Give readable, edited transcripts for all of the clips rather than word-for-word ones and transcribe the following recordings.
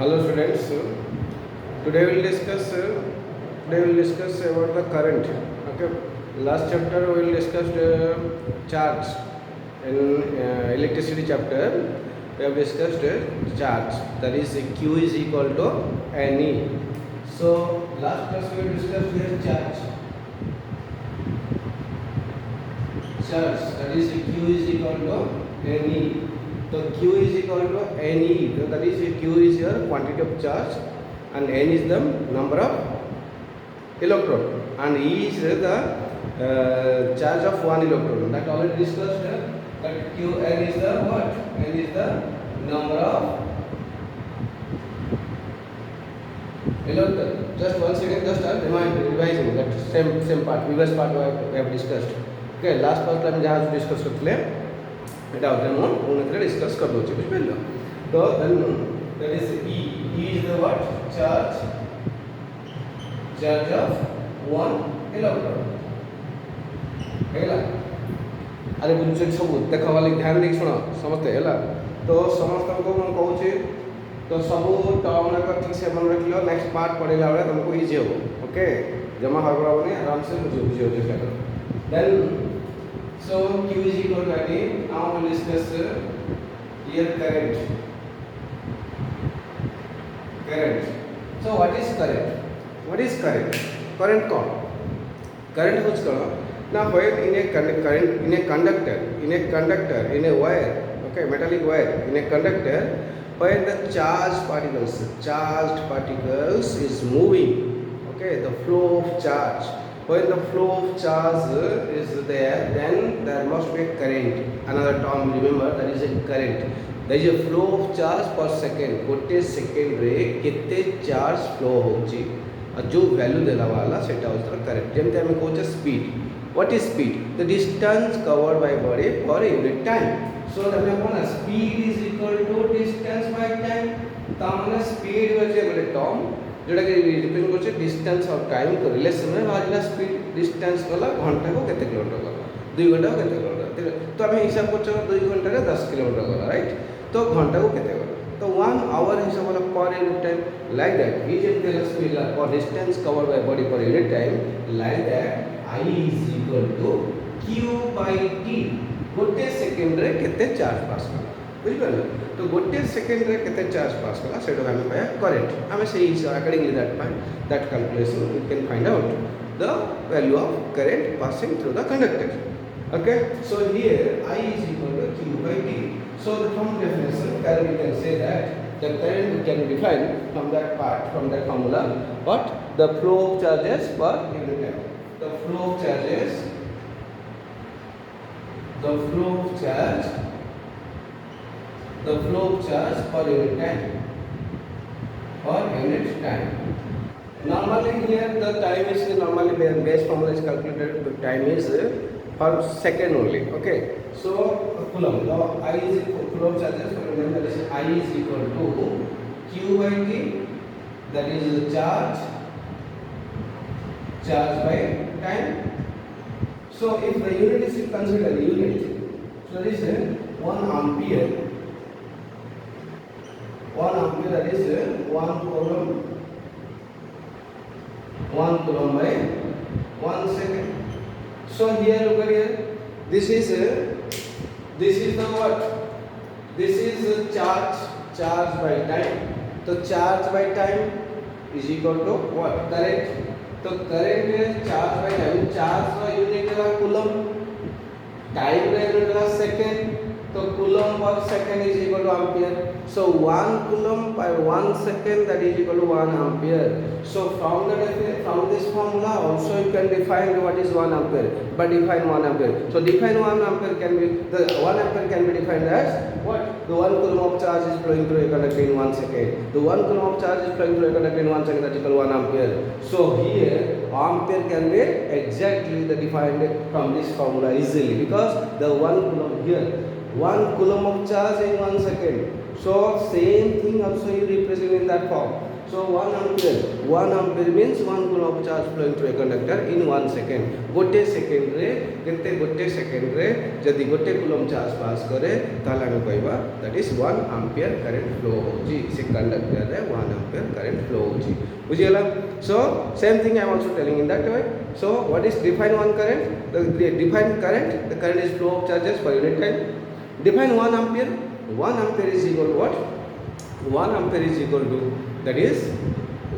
Hello students. Today we will discuss about the current. Okay. Last chapter we will discuss charge. In electricity chapter we have discussed charge. That is Q is equal to NE. So last class we discussed here charge. That is Q is equal to NE. So Q is equal to NE. So that is Q is your quantity of charge and N is the number of electron and E is the charge of one electron. That already discussed. That Q N is the what? N is the number of electron. Just one second. Just revising that same part. Previous part we have discussed. Okay. Last part time जहाँ discuss करते এটা আউটরে মন উন্নতিরে discuss করব হচ্ছে বুঝবেন তো then that is E is the what charge of one electron হেলা আরে বুঝছেন সবু দেখো वाली ध्यान देख सुनो समझते हेला तो समस्त को मैं कहूँ तो सबू टर्म ना ठीक से मन रख लो नेक्स्ट पार्ट पढ़ेला बेले तुमको इजी हो ओके जमा हड़बड़ाबनी आराम से बुझियो देखा then so Q is equal to again. Now we will discuss here current. So what is current? Current called. Current what's called? Now when in a conductor, in a wire, okay, metallic wire, in a conductor, when the charged particles is moving, okay, the flow of charge. When the flow of charge is there, then there must be a current. Another term remember, that is a current. There is a flow of charge per second. गोटे second रे केते charge flow होची और जो value देला वाला सेटा होता करंट जेमते हमें कहूचे speed. What is speed? The distance covered by body per unit time. So तमे कोन speed is equal to distance by time. तामने स्पीड होचे बोले टर्म जोटा कि डिपेंड करछे डिस्टेंस और टाइम को रिलेशन में बाजला स्पीड डिस्टेंस गला घंटा को केते किलोमीटर गला 2 घंटा को केते किलोमीटर तो हमें हिसाब करछो 2 घंटा रे 10 किलोमीटर गला राइट तो घंटा को केते गला तो 1 आवर हिसाब वाला per unit time like that is in the speed और distance covered by body per unit time like that I is equal to Q by T. गोटे सेकेंड रे केते चार्ज पास कला बुझ पाले तो गोटे सेकेंड रे केते चार्ज पास कला सेटा हम पाया करंट हमें से accordingly that calculation we can find out the value of current passing through the conductor. Okay, so here I is equal to Q by T. So the from definition we can say that the current can be defined from that part, from that formula, but the flow of charges per unit time. The flow of charge per unit time. Normally here the time is normally base formula is calculated. The time is per second only. Okay. So coulomb. Now I is coulomb charges. That is I is equal to Q by T. That is charge by time. So if the unit is considered unit, so this is 1 ampere. 1 ampere, that is 1 coulomb. 1 coulomb by 1 second. So here look at here. This is the what? This is charge by time. So charge by time is equal to what? Current. तो current charge by time charge का unit है coulomb time का unit है second तो coulomb पर second is equal to ampere so 1 कूलम per 1 second that is equal to 1 ampere. So from this formula also you can define what is 1 ampere, but define 1 ampere. So define 1 ampere can be the 1 ampere can be defined as what? The 1 coulomb of charge is flowing through a conductor in 1 second. The 1 coulomb of charge is flowing through a conductor in 1 second, that is equal to 1 ampere. So here ampere can be exactly the defined from this formula easily because the 1 coulomb here 1 coulomb of charge in 1 second. So same thing also you represent in that form. So So 1 ampere means 1 coulomb of charge flowing through a conductor in 1 second. गोटे second रे केते गोटे second रे जदि गोटे coulomb charge पास करे ताला हम कहबा that is 1 ampere current flow होची से कंडक्टर रे 1 एम्पियर करंट फ्लो होची बुझियला. So same thing I am also telling in that way. So what is define one current? The define current, the current is flow of charges per unit time. Define 1 ampere. 1 ampere is equal to what? 1 ampere is equal to, that is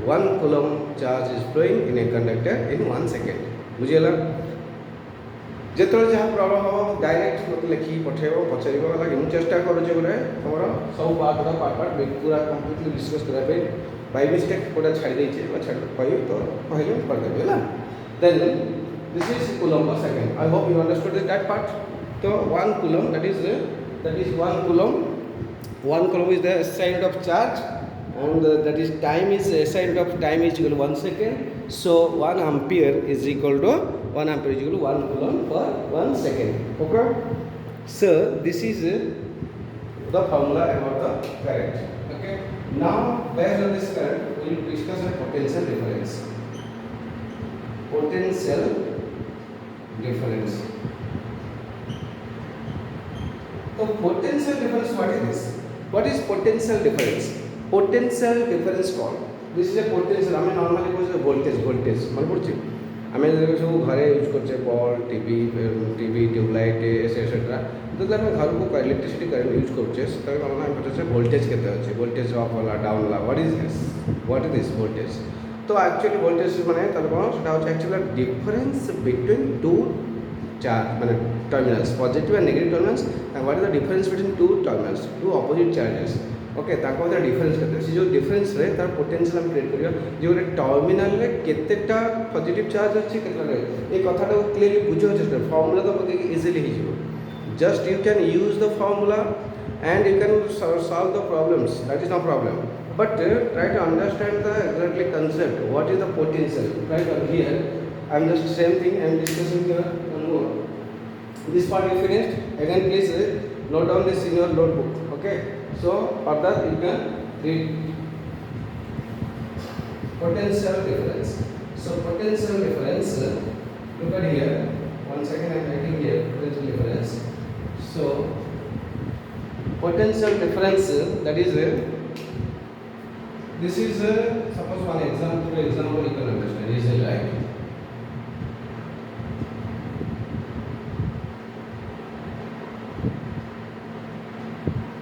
1 coulomb charge is flowing in a conductor in 1 second. बुझेला. जेतोले जहा problem हो direct मते लिखि पठेबो पछरिबो लागि मु चेष्टा करू जे गुरे हमर सब पार्ट पूरा कंप्लीटली डिस्कस करा पे बाय मिस्टेक कोडा छाडी दै छै बा छाडी कहयो तो कहले पढ़ देबे ना. Then this is coulomb per second. I hope you understood that part. So 1 coulomb, that is 1 coulomb. 1 coulomb is the SI unit of charge, and that is time is SI unit of time is equal to 1 second. So 1 ampere is equal to 1 coulomb per 1 second. Okay. So this is the formula about the current. Okay. Now based on this current, we will discuss the potential difference. Potential difference. So potential difference, what is this? What is potential difference? Potential difference called. This is a potential. I mean normally goes voltage मन पड़छि. हमें सब घरे use करछे ball TV tubelight etcetera. तो हम घर को electricity current use करछे त हम पचासे वोल्टेज केते अछि, वोल्टेज अप वाला डाउन वाला. What is this voltage? तो एक्चुअली वोल्टेज माने तले कोन सेटा होछ actually difference between two charge माने terminals positive and negative terminals. And what is the difference between two terminals, two opposite charges. Okay ताको मध्य डिफरेंस केते से जो डिफरेंस रे तार पोटेंशियल हम क्रिएट करियो जे गोटे टर्मिनल रे केतेटा पॉजिटिव चार्ज अछि केतेटा रे ए कथाटा क्लियरली बुझो चेष्टा. फार्मूला तो पके इजीली ही जिवो. Just you can use the formula and you can solve the problems. That is no problem. But try to understand the exactly concept. What is the potential? Right on here, I am just same thing I am discussing here one more. This part is finished. Again, please note down this in your notebook. Okay. So further you can read potential difference. So potential difference. Look at here. One second, I am writing here potential difference. So potential difference, that is. This is suppose one example you can understand easily, right?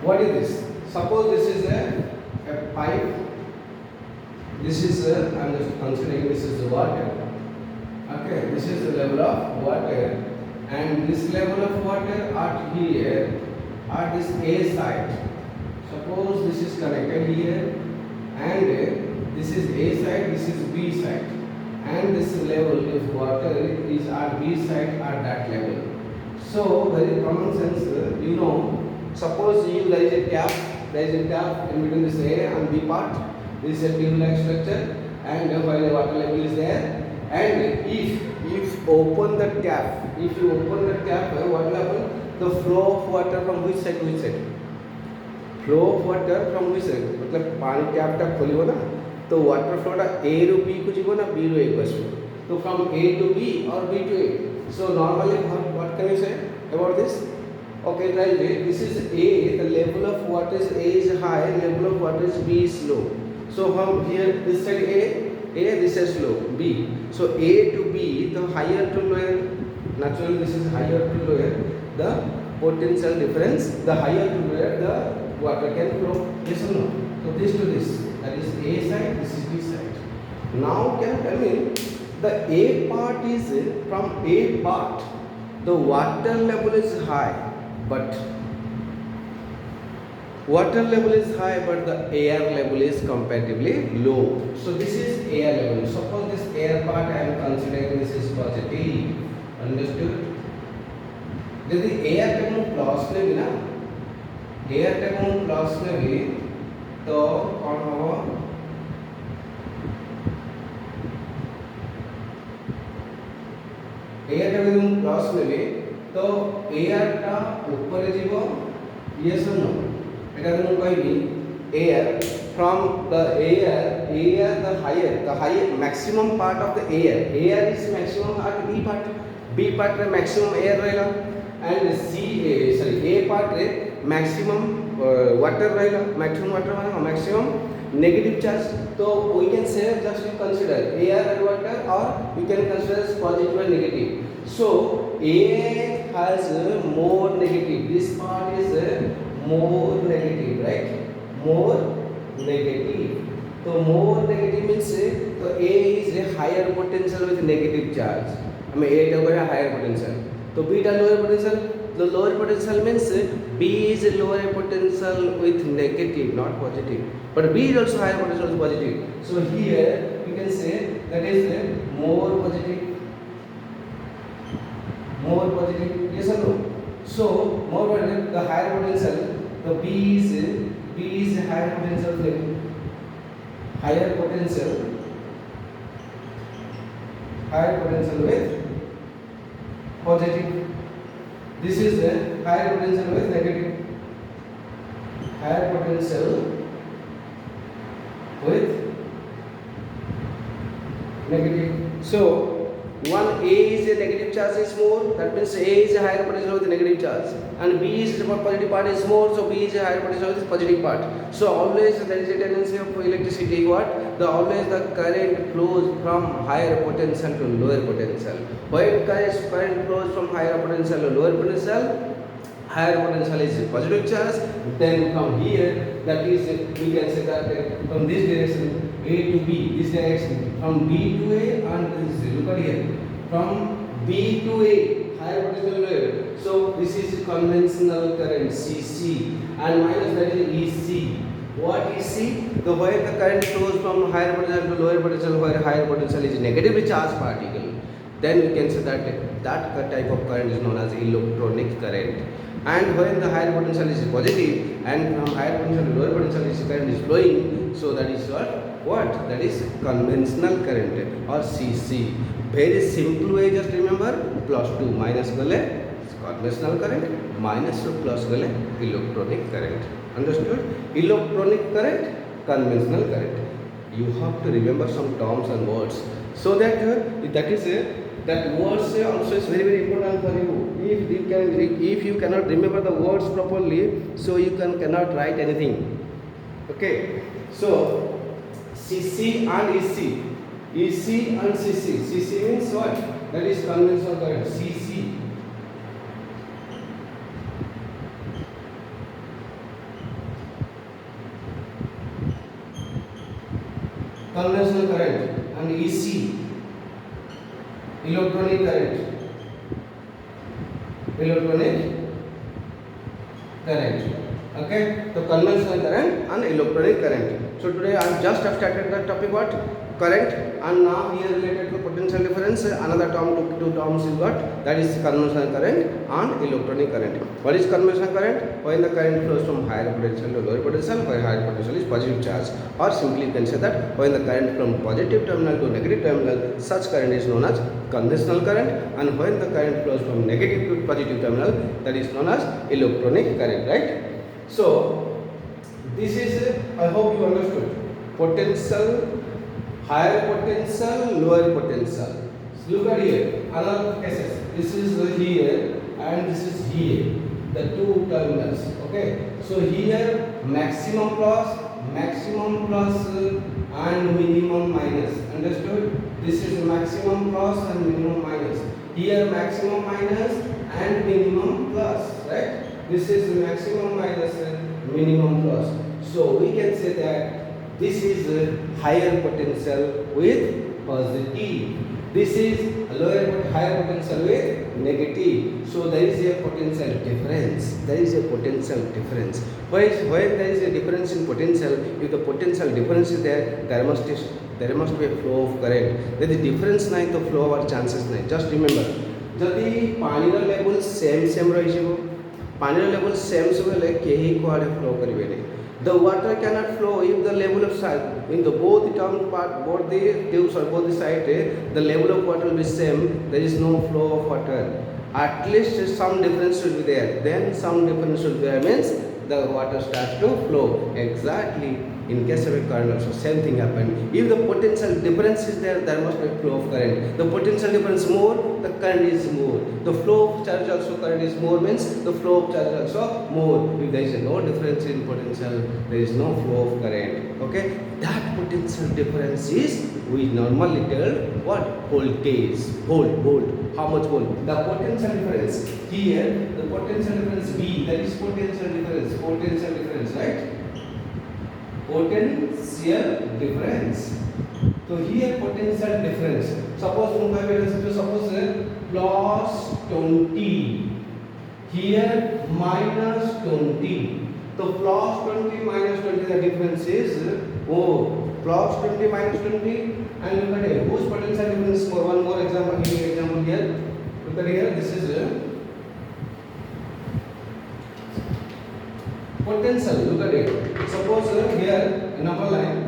What is this? Suppose this is a pipe. This is I am just considering this is the water. Okay, this is the level of water, and this level of water at here at this A side. Suppose this is connected here. And this is A side, this is B side, and this level of water is at B side at that level. So very common sense, you know, suppose there is a tap in between this A and B part. This is a tube-like structure, and while the water level is there, and if you open the tap, what will happen? The flow of water from which side to which side? Flow of water from which side, मतलब पानी टैपटा खोलिबो ना तो water फ्लोटा ए रु B को जीवो ना B रु ए को आसबो. तो फ्रॉम ए टू बी और B to A. So normally what can you say about this? Okay right, this is A, the level of water is A is high, level of water is B is low. So हम here this side A, this is low, B. So A to B, the higher to lower, naturally this is higher to lower, the potential difference, the higher to lower the water can flow, yes or no? So this to this, that is A side, this is B side. Now can you tell me, the A part is, from A part, the water level is high, but the air level is comparatively low. So this is air level. Suppose this air part I am considering this is positive. Understood? यदि air को plus में भी ना, air को plus में भी तो कौन होगा? air को plus में भी तो air का ऊपर जीवो, yes or no? এটা আমি কইবি air from the air the higher maximum part of the air is maximum at B part रे maximum air रहेगा and A part रे maximum water रहेगा maximum water माने maximum negative charge. So we can say just you consider air and water or you can consider as positive and negative. So A has more negative, this part is more negative, right? More negative. So more negative means so A is a higher potential with negative charge. I mean A is a higher potential. So B is a lower potential. The lower potential means B is a lower potential with negative, not positive. But B is also higher potential with positive. So here we can say that is more positive. More positive, yes or no? So more positive, the higher potential, the B is higher potential with higher potential with positive. This is the higher potential with negative. Higher potential with negative. So one A is a negative charge is more, that means A is a higher potential with negative charge, and B is the positive part is more, so B is a higher potential with positive part. So always there is a tendency of electricity what? Always the current flows from higher potential to lower potential. When current flows from higher potential to lower potential, higher potential is positive charge, then from here that is we can say that from this direction A to B, this direction from B to A, and this look at here from B to A higher potential lower. So this is conventional current CC and minus that is EC. What EC? The where the current flows from higher potential to lower potential, where higher potential is negatively charged particle, then we can say that type of current is known as electronic current. And when the higher potential is positive and from higher potential to lower potential is current is flowing, so that is what? That is conventional current or CC. Very simple way, just remember plus 2 minus gale conventional current, minus to plus gale electronic current. Understood? Electronic current, conventional current. You have to remember some terms and words, so that that is that words also is very important for you. If you cannot remember the words properly, so you cannot write anything. Okay, so CC and EC and CC means what? That is conventional current. CC conventional current and EC electronic current. Okay, so conventional current and electronic current. So today I just have started the topic what? Current, and now here related to potential difference, another two terms is what? That is conventional current and electronic current. What is conventional current? When the current flows from higher potential to lower potential, where higher potential is positive charge, or simply you can say that when the current from positive terminal to negative terminal, such current is known as conventional current, and when the current flows from negative to positive terminal, that is known as electronic current, right? So this is I hope you understood potential, higher potential, lower potential. Look at here, another cases. This is here and this is here, the two terminals. Okay, so here maximum plus and minimum minus. Understood? This is maximum plus and minimum minus. Here maximum minus and minimum plus, right? This is maximum minus and minimum plus. So we can say that this is a higher potential with positive. This is a higher potential with negative. So there is a potential difference. When there is a difference in potential, if the potential difference is there must be a flow of current. If the difference nahi to flow our chances nahi. Just remember, जदि पानी रो level same रही छिबो, पानी रो level same बेले केही कुआडे flow करिवे नै. The water cannot flow if the level of side in the both the side the level of water will be same. There is no flow of water. At least some difference should be there. Then some difference should be there means the water starts to flow. Exactly in case of a current also same thing happened. If the potential difference is there, there must be flow of current. The potential difference more, the current is more. The flow of charge also current is more means the flow of charge also more. If there is no difference in potential, there is no flow of current. Okay, that potential difference is we normally tell what? Voltage. Volt. How much volt? The potential difference here, the potential difference V, that is potential difference, right? Potential difference. So here potential difference. Suppose suppose plus 20. Here minus 20. So plus 20 minus 20, the difference is plus 20 minus 20. And look at it. Whose potential difference? For one more example, give me example here. Look at here. This is potential. Look at it. Suppose here number line.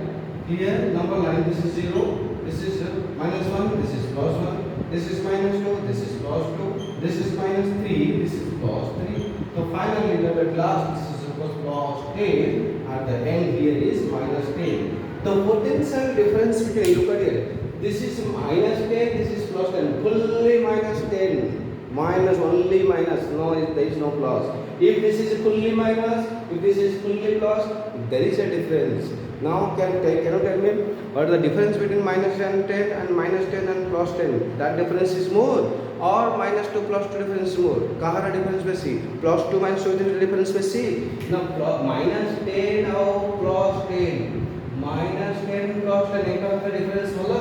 Here number line. This is 0. This is minus 1. This is plus 1. This is minus 2. This is plus 2. This is minus 3. This is plus 3. So finally, at last, this is plus 10. At the end here is minus 10. The potential difference between, look at here, this is minus 10, this is plus 10, fully minus 10, minus, only minus, no, there is no plus. If this is fully minus, if this is fully plus, there is a difference. Now can you tell me what is the difference between minus 10 and minus 10 and plus 10? That difference is more, or minus 2 plus 2 difference is more? Kahara difference besi? Plus 2 minus 2 difference besi? Now minus 10 or plus 10? Minus 10 plus 10, एक का difference बोला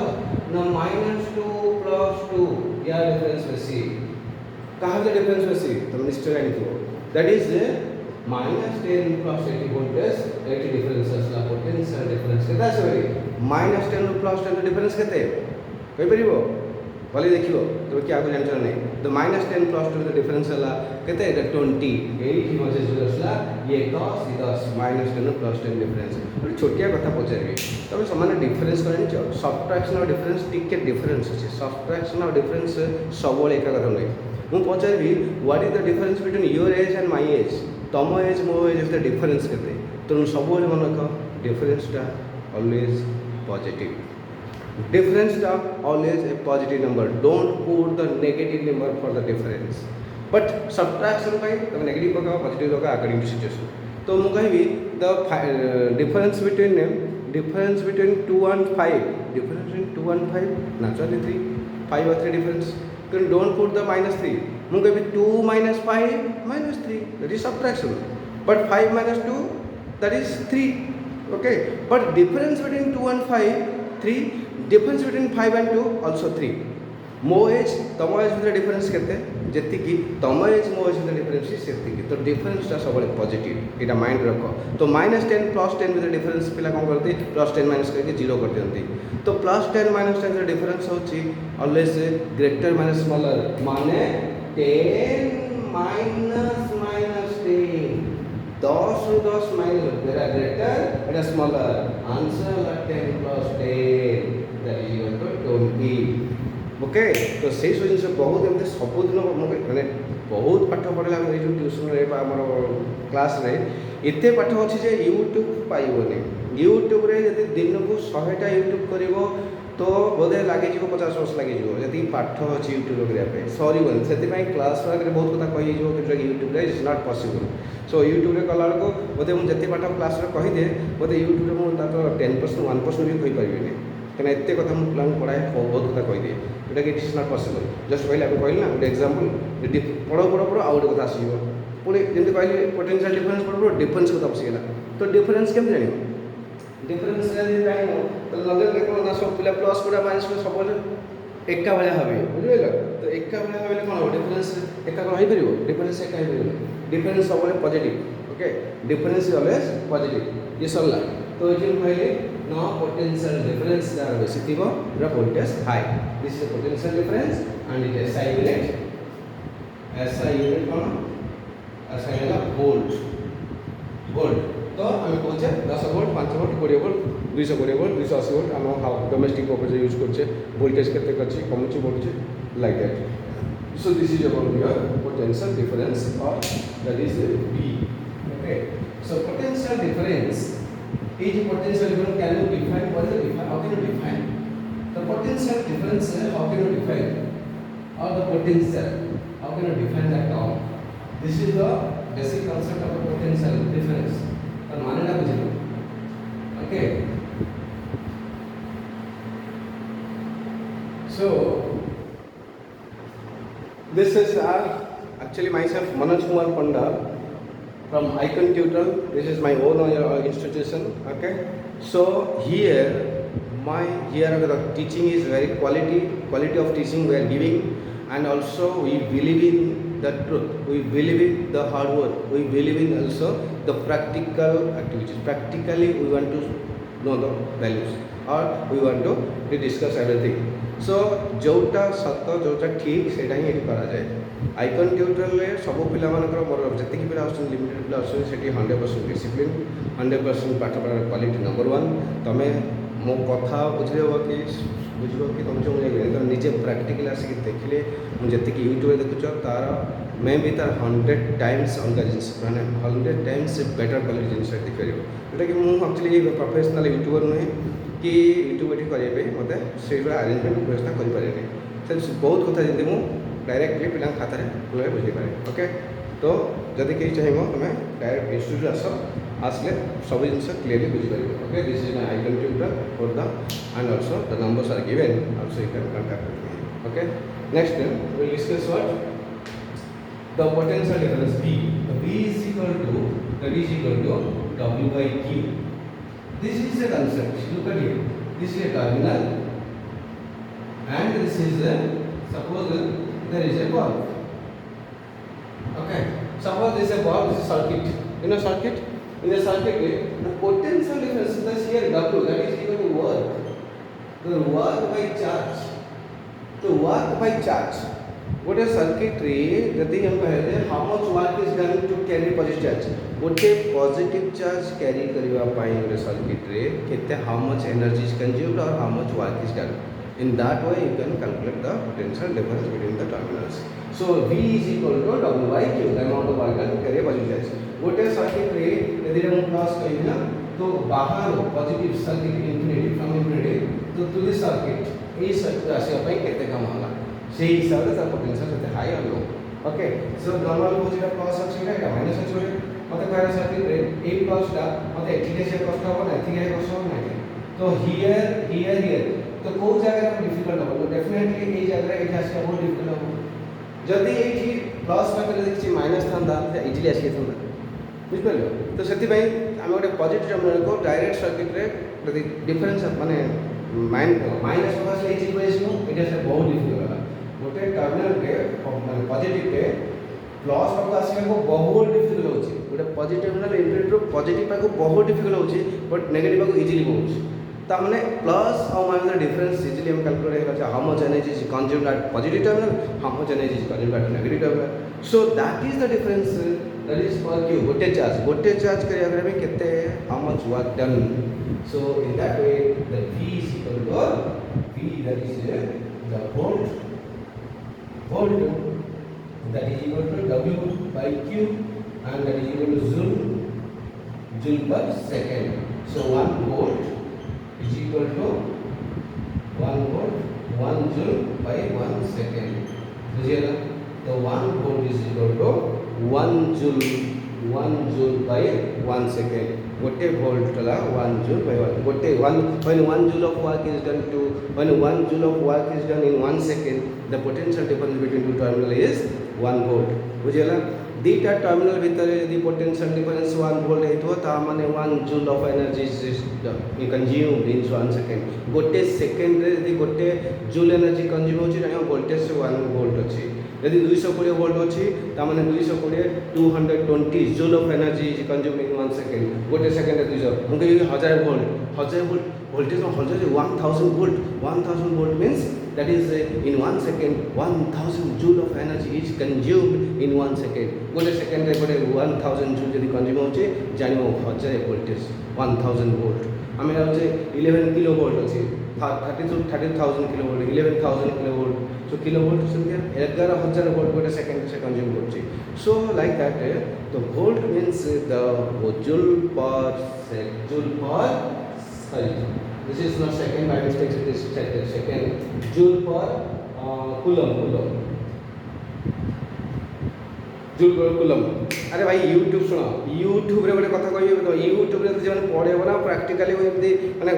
ना, minus 2 plus 2 क्या difference बेसी? कहाँ का difference बेसी? तो निश्चय नहीं तो that is minus 10 plus 80 voltage 80 difference असला potential difference कितना है सर? minus 10 plus 10 difference कितने? कोई परिबो? वाले देखियो तो क्या कुछ आंसर नहीं. The minus 10 plus 2 difference वाला कितने? The 20 यही की वजह से असला ये 10 minus 10 plus 10 difference. और छोटिया कथा पचारिबे तबे समान डिफरेंस करनी छ. सब्ट्रैक्शन और डिफरेंस टिके डिफरेंस अछि. सब्ट्रैक्शन और डिफरेंस सबले एका कथा नै. मु पचारिबी what is the difference between your age and my age. तम एज मो एज द डिफरेंस केते? तो सबले मन रख डिफरेंस टा ऑलवेज पॉजिटिव. Difference टा always a positive number. Don't put the negative number for the difference. But subtraction by the negative का positive का according to situation. तो मु कहबी the difference between 2 and 5. Difference between 2 and 5 naturally 3. 5 or 3 difference. Then don't put the minus 3. मु कहबी 2 minus 5 minus 3. That is subtraction. But 5 minus 2 that is 3. Okay. But difference between 2 and 5 3. Difference between 5 and 2 also 3. मो as तम as भीतर difference केते? जेतिकी तम age मो as भीतर difference सेतिकी. तो डिफरेंस टा सबले पॉजिटिव. एटा माइंड रखो. तो minus 10 plus 10 भीतर डिफरेंस पिला कोन करते? plus 10 minus करके 0 कर दियंती. तो plus 10 minus 10 भीतर डिफरेंस होची ऑलवेज ग्रेटर माइनस स्मॉलर. माने 10 minus 10 10 ରୁ 10 minus Etah greater Etah smaller. Answer 10 plus 10 that is equal to 20. Okay. तो से जिन बहुत एमती सबुदिन मैंने बहुत पाठ पढ़ा जो ट्यूशन आमर क्लास रे एते पाठ अच्छी जे यूट्यूब पाइबनी. यूट्यूब रे यदि दिन को 100टा यूट्यूब करिवो तो बोधे लगे 50 वर्ष लगे जी पाठ अच्छी यूट्यूब करने सरीबन से क्लास वर्क बहुत कथा कही YouTube is not possible. So YouTube कला को बोधे मुझे पाठ क्लास कहीदे बोधे यूट्यूब मुझे 10% 1% भी कहीपरि कहीं एत कथा मुझे पढ़ाए बहुत कथा कहीदे जोटा कि it is not possible. Just कहले कहली ना गोटे एग्जांपल पढ़ आउ गोटे कथा आसो पुणी जमी कहली पोटेंशियल डिफरेंस पढ़ डिफरेंस कथा पशिगला. तो डिफरेंस केम जान डिफरेंस जान तो लगे देख ना सब पिला प्लस पूरा माइनस सब एका भाया हे बुझे. तो एका भाया हे कौन डिफरेंस एका कौन हो डिफरेंस एका हो डिफरेंस सब positive. Okay. Difference is always positive. ये सरला. तो ये कहले नो पोटेंशियल डिफरेंस जार बेसी थिबो रा voltage high. This is potential difference and it S I unit. SI unit कौन? एसआई है वोल्ट. तो आम कहे 10 volt 5 volt 20 volt 220 volt 280 volt आम डोमेस्टिक पर्पज यूज करछे. वोल्टेज केते करछि कमुछि बढ़ुछि like that. So this is about your potential difference और that is V. Okay. So potential difference is potential difference. Can you define what is the define? How can you define the potential difference? How can you define or the potential? How can you define that term? This is the basic concept of the potential difference. तर माने ना बुझिलो. Okay. So this is actually myself Manoj Kumar Panda from Icon Tutor. This is my own institution. Okay. So here the teaching is very quality of teaching we are giving, and also we believe in the truth, we believe in the hard work, we believe in also the practical activities. Practically we want to know the values or we want to discuss everything. So जोटा सत जोटा ठीक सेटा ही eighty करा जाए. Icon tutorial रे सब पिला मानकर मोर जति की पिला आछन लिमिटेड पिला आछन सेटी 100% डिसिप्लिन 100% पाठ पढ़ार क्वालिटी नंबर 1. तमे मो कथा बुझिबो कि तुम जो मुझे निजे प्रैक्टिकल आसिक देखिले मुझे यूट्यूब देखुच तार मे भी तार 100 टाइम्स अलग जिन मैंने 100 टाइम्स बेटर क्वालिटी जिन देखिए जोटा कि मुझे एक्चुअली प्रोफेशनल यूट्यूबर नुहे कि यूट्यूब ये करने मत से आरेंजमेंट व्यवस्था करें बहुत कथा जमी मुझे डायरेक्टली पिला खाता पूरा बुझीपे. ओके. तो जदि कहीं चाहिए तुम्हें डायरेक्ट इंस्टीट्यूट आसले सब जिन क्लीयरली बुझीपर. Okay. This is my icon tutor for the end also the numbers are given also you can contact with me. Okay. Next we will discuss what the potential difference V. V is equal to W by Q. This is a concept. Look at it. This is a terminal and this is a, suppose there is a bulb. Okay. Suppose this is a bulb, this is circuit. In a circuit, the potential difference is here W, that is equal to work. The work by charge. The work by charge. What is circuitry? यदि हम कहते हैं how much work is done to carry positive charge. गोटे positive charge carry करने पाई गोटे circuitry कितने how much energy is consumed or how much work is done. In that way you can calculate the potential difference between the terminals. So V is equal to W by Q, the amount of work done to carry positive charge. गोटे circuitry यदि हम plus कहीं ना तो बाहर positive circuit infinity from infinity तो to the circuit ये circuit आसिया पाई कितने कम होला से हिसाब से पोटेंशियल से हाई और लो. ओके. सो नॉर्मल को जेटा प्लस अछि एटा माइनस अछि मते कहरा सर्किट रे ए प्लस टा मते एथिके से कष्ट हो ना एथिके कष्ट हो ना. तो हियर तो को जगह में डिफिकल्ट हो तो डेफिनेटली ए जगह रे एटा से बहुत डिफिकल्ट हो. जदी एठी प्लस पाकर देखि माइनस थांदा से इजीली आसी थांदा बुझ परलो. तो सेति भाई हम गोटे पॉजिटिव टर्मिनल को डायरेक्ट सर्किट रे यदि डिफरेंस माने माइनस प्लस ए इक्वेशन एटा से बहुत डिफिकल्ट होला. गोटे टर्मिनल के माने पॉजिटिव के प्लस पाक आसीबा को बहुत डिफिकल्ट होची. गोटे पॉजिटिव टर्मिनल इनपुट रो पॉजिटिव पाक बहुत डिफिकल्ट होची बट नेगेटिव पाक इजीली होची. ता माने प्लस और माइनस डिफरेंस इजीली हम कैलकुलेट करछा how much energy is consumed at positive terminal, how much energy is consumed at negative terminal. So that is the difference that is for Q. गोटे charge करिया करे में केते how much work done. So in that way the V is equal to V that is the volt that is equal to W by Q and that is equal to joule per second. So 1 volt is equal to 1 joule by 1 second. So the 1 volt is equal to 1 joule by 1 second. गोटे volt La 1 joule by 1. गोटे 1 when 1 joule of work is done in 1 second, the potential difference between two terminal is 1 volt. बुझेला. दीटा terminal भीतर यदि potential difference 1 volt हेतो ता माने 1 joule of energy is consumed in 1 second. गोटे second रे यदि गोटे joule energy consume होची ना वोल्टेज से 1 volt अछि. यदि 220 वोल्ट अछि ता माने 220 joule of energy is consumed in 1 second. गोटे सेकंड रे 200 मुके 1000 volt voltage 1000 1000 volt means that is in 1 second 1000 joule of energy is consumed in 1 second. गोटे सेकेंड रे गोटे 1000 joule जदि कंज्यूम होचे जानिमो 1000 वोल्टेज 1000 वोल्ट आमे होचे 11 किलो वोल्ट अछि 30,000 kilo volt 11,000 kilo volt so kilo volt संख्या 11000 वोल्ट गोटे सेकेंड से कंज्यूम होचे. So like that the volt means the joule per sorry, this is not second, by mistake it is second, joule per coulomb. joule per coulomb. अरे भाई YouTube सुन, YouTube रे गोटे कथा कहि तो यूट्यूब रे जे माने पढेबो ना प्रैक्टिकली एमती माने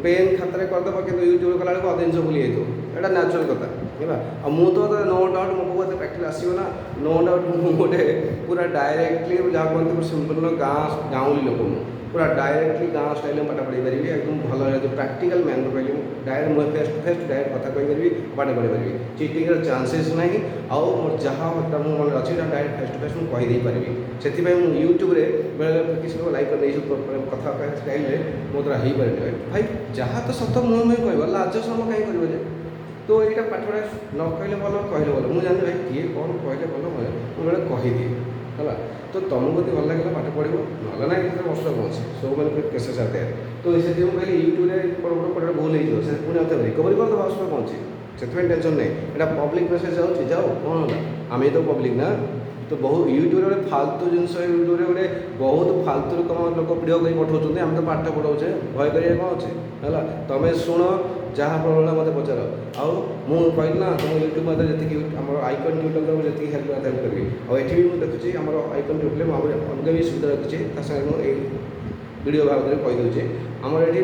पेन खातरे कर दबो कि यूट्यूब रे कला को अदेंस भूली जाइतो एटा नेचुरल कथा हेबा. आ मु तो नो डाउट मो को प्रैक्टिकल आसीबो ना नो डाउट मु गोटे पूरा डायरेक्टली जा कोन सिंपल गाँवली लोक मु पूरा डायरेक्टली गाँव स्टाइल में पाठ पढ़ी पारि एकदम भल जो प्रैक्टिकल मैन कहली डायरेक्ट मुझे फेस टू फेस डायरेक्ट कथा कही पाठ पढ़ी पारि चिटिंग चांसेस ना आउ मोर जहाँ मन अच्छी डायरेक्ट फेस टू फेस मुझे कहीदे पारि से यूट्यूब रे बेले किसी लोग लाइक कर कथा स्टाइल मो द्वारा हो पारे भाई जहाँ तो सत मुँह मुँह कह लाज सम कहीं कर तो यहाँ पाठ पढ़ा न कहले भल कहले भल मुझे जानी भाई किए कौन कहले भल मुझे कहीदिए है. तो तुमको यदि भल लगे पाठ पढ़ो ना ना वर्ष कौन सब मैंने केसेस आते हैं तो से कहली यूट्यूब पढ़ा भूल हो पुणी आते रिकवरी करदे वर्ष कौन से टेंशन नहीं यहाँ पब्लिक मेसेज जाओ कौन है आम तो पब्लिक ना तो बहुत यूट्यूब गोटे फालतू जिनस यूट्यूब गोटे बहुत फालतू लोग वीडियो कर पठाऊँ आम तो पाठ पढ़ाऊे भय कर कौन अच्छे है तुम शुण जहाँ प्रॉब्लम मत पचार आउ कहली ना तुम यूट्यूब मत जी आम आइकन ट्यूटर जी हेल्प करी आठ भी मुझे देखुची आम आइकन ट्यूटर अलग भी सुविधा रखी मुझे वीडियो भाव में कहीदे आमर ये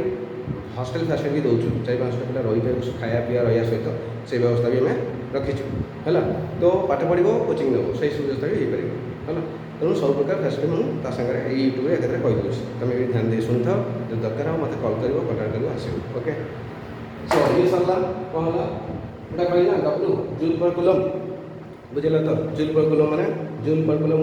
हॉस्टेल फैसिलिटी दौर 4-5 पिला रही खाया पीया रहा सहित से व्यवस्था भी आम रखीचु है. तो पाठ पढ़ कोचिंग नब से सुव्यवस्था भी हो पार है. तेणु सब प्रकार फैसिलिटी मुझे सागर यूट्यूब एक कहीदे तुम भी ध्यान दे शुणी था जो दरकार हो मत कल कर कंटाक्ट कर आस. ओके सो ये सरला कौन है यहाँ कही ना डब्ल्यू जूल पर कुलम बुझे तो जूल पर कुलम माने joule per coulomb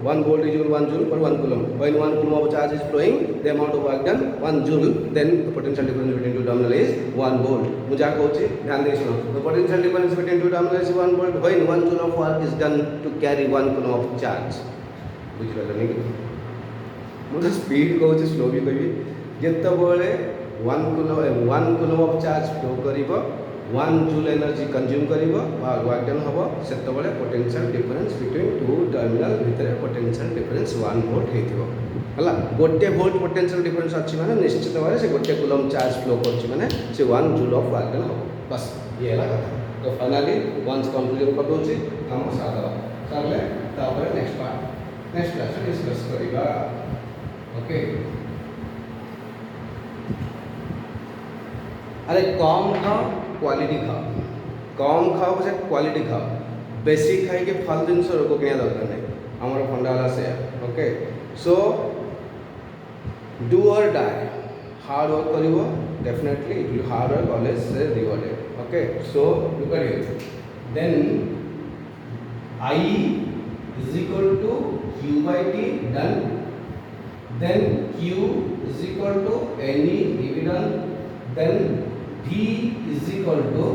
1 volt is equal 1 joule per 1 coulomb. When 1 coulomb of charge is flowing, the amount of work done 1 joule, then the potential difference between two terminal is 1 volt. मुझे कहूँ ध्यान दे सुनो the potential difference between two terminal is 1 volt when 1 joule of work is done to carry 1 coulomb of charge. बुझिपार नहीं मुझे speed कहूँ slow भी कहि जितेबाला 1 coulomb of charge flow कर 1 joule एनर्जी कंज्यूम कर वर्क डन हम से potential difference between to terminal भितर पोटेंशियल डिफरेंस 1 volt है गोटे वोल्ट पोटेंशियल डिफरेंस अच्छी माने निश्चित भाव से गोटे कुलम चार्ज फ्लो कर 1 joule ऑफ वर्क डन हम बस ये है कथा. तो फाइनली वंस कंक्लूजन कर दूसरी हम सारे next part next class discuss करिबा. ओके अरे कम खाओ क्वालिटी खाओ कम खाओ पचे क्वालिटी खाओ बेसी खाई के फालतू जिन रोग कि दरकार नहीं आमर फंडा से. Okay so do or die hard work करिवो definitely it will hard work always rewarded. Okay so look at here then I is equal to Q by T done, then Q is equal to NE EV done, then V is equal to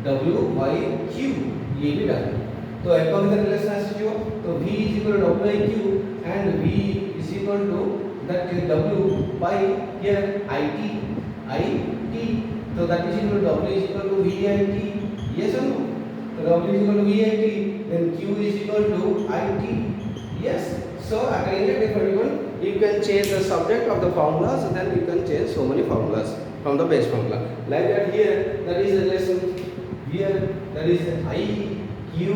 W by Q EV done. तो एक relation आसीजो तो V is equal to W by Q and V is equal to that W by here IT. So that is equal to W is equal to VIT. Yes or no? So W is equal to VIT, then Q is equal to IT. Yes. So again, you can change the subject of the formulas, and then you can change so many formulas from the base formula. Like that here, that is a relation. Here, that is I, Q,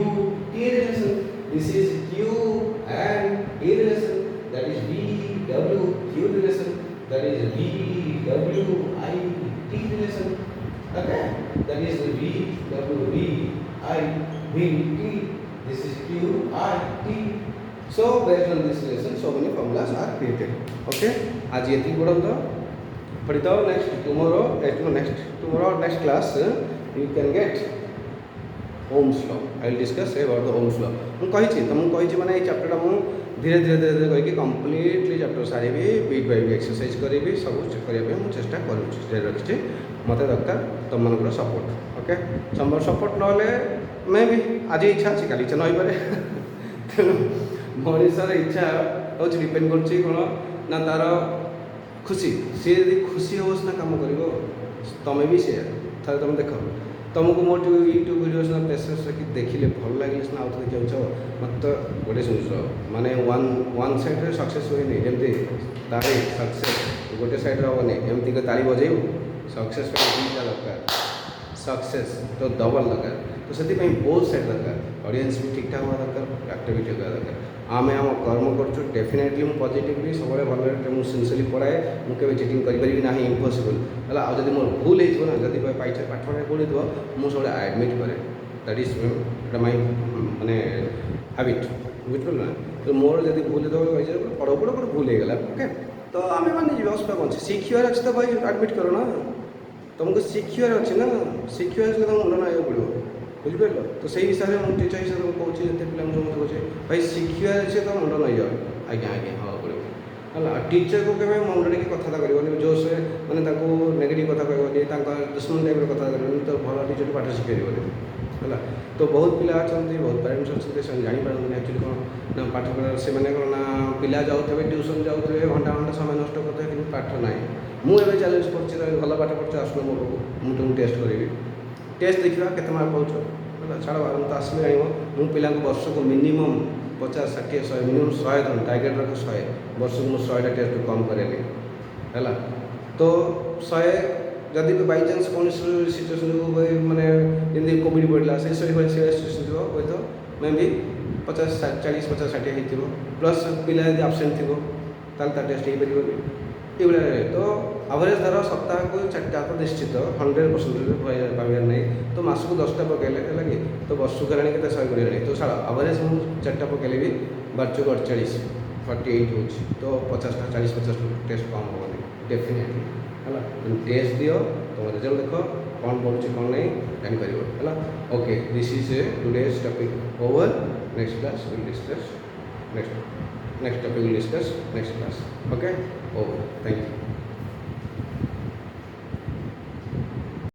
T relation. This is Q and A relation. That is V, W, Q relation. That is V, W, I, T relation. Okay. That is V, W, V, I, V, T. This is Q, I, T. So based on this relation, so many formulas are created. Okay. आज ये तीन पढ़ो तो पढ़ी तो next tomorrow next class you can get Ohm's law. I will discuss about the Ohm's law. मुझे कही तुमको कही माने ये चैप्टर मुझे धीरे धीरे कहीकि कम्प्लीटली चैप्टर सारी बीट बाय बीट एक्सरसाइज करी सब करने मुझे चेष्टा करुँच रखी. मत दरकार तुम मान सपोर्ट ओके सपोर्ट ना मे भी आज इच्छा अच्छी काली इच्छा नई पारे तेणु मनीषर इच्छा हूँ डिपेड कर कौन ना तार खुशी सी यदि खुशी हो सीना कम कर तुम्हें भी सी थे तुम देख तुमको मो यूट्यूब वीडियो सीना पेसेंस रखी देखिले भल लगे सीना आउ देखिए जाओ मत गोटे जिन माने वन साइड सक्सेस हुए जमी तारी सक्सेस गोटे साइड हेनी एमती ताली बजेबू सक्सेस दुईटा दरकार सक्सेस तो डबल दरकार तो से बहुत साइड दरकार ऑडियंस भी ठीक ठाक हुआ दरकार एक्टिविटी हुआ दरकार आम आम कर्म कर डेफिनेटली मुझे पॉजिटिवली सब भल मुझे सिंसियरली पढ़ाए मुझे चिटिंग करी ना इम्पॉसिबल है आज मोर भूल हो जब पाठ पढ़ा भूल हो मुझे सब एडमिट करे दैट इज माय माने हैबिट बुझे ना तो मोर जब भूल हो पढ़ पढ़ पढ़ भूल होगा ओके तो आम मैंने असुविधा कौन शिखार अच्छे तो भाई एडमिट करो ना तुमको शिखार अच्छे ना शिखार तुम मुंड ना पड़ो बुझिपार तो से हिसाब से मुझे टीचर हिसाब से कहूँ जिते पिला समझते कहे भाई शिखार अच्छे तो मुंड नहीं जाओ आज्ञा आज्ञा हाँ पड़ो है टीचर को कभी मुंड टे कथा कर जो से मैंने नेगेटिव कथा कहनी दुश्मन टाइप कथा कर तो भल टीचर पाठ शिखेबनी है तो बहुत पिला अच्छा बहुत पेरेंट्स अच्छे से जापारे एक्चुअली कौन ना पाठ पढ़ा से मैंने कौन ना पिला जाऊे ट्यूशन जाऊे घंटा घंटा समय नष्ट करते कि पाठ ना मुझे चैलेंज कर भल पाठ पढ़े आसन मो मुझे तुमको टेस्ट करी टेस्ट देखा केते मार्क पाच है छाड़ तो आसले जान मु पिला वर्ष को मिनिमम 50 60 100 मिनिमम 100 टार्गेट रख 100 वर्ष को मुझे 100टा टेस्ट कम करेनि है तो 100 जदि बाई चान्स कौन सिचुएसन मैंने जमी कोविड पड़ा से सिचुएसन थी हुए तो मे भी 50 40 50 60 हो प्लस पिला यदि आबसेंट थी ताल टेस्ट हो पार ये तो आवरेज धर सप्ताह को 4टा तो निश्चित 100% पाइबार नहीं तो मास को 10टा पकड़े है कि तो वर्ष को हेल्ला के 120 तो छाड़ आवरेज मुझे 4टा पकड़े भी 12 48 48 हो तो 50टा 40 50 टेस्ट कम होनी डेफिनेटली है टेस्ट दियो तुम रिजल्ट देख कौन पड़े कौन नहीं जापर है okay this is today's topic over next class will discuss next topic will discuss next class okay over thank you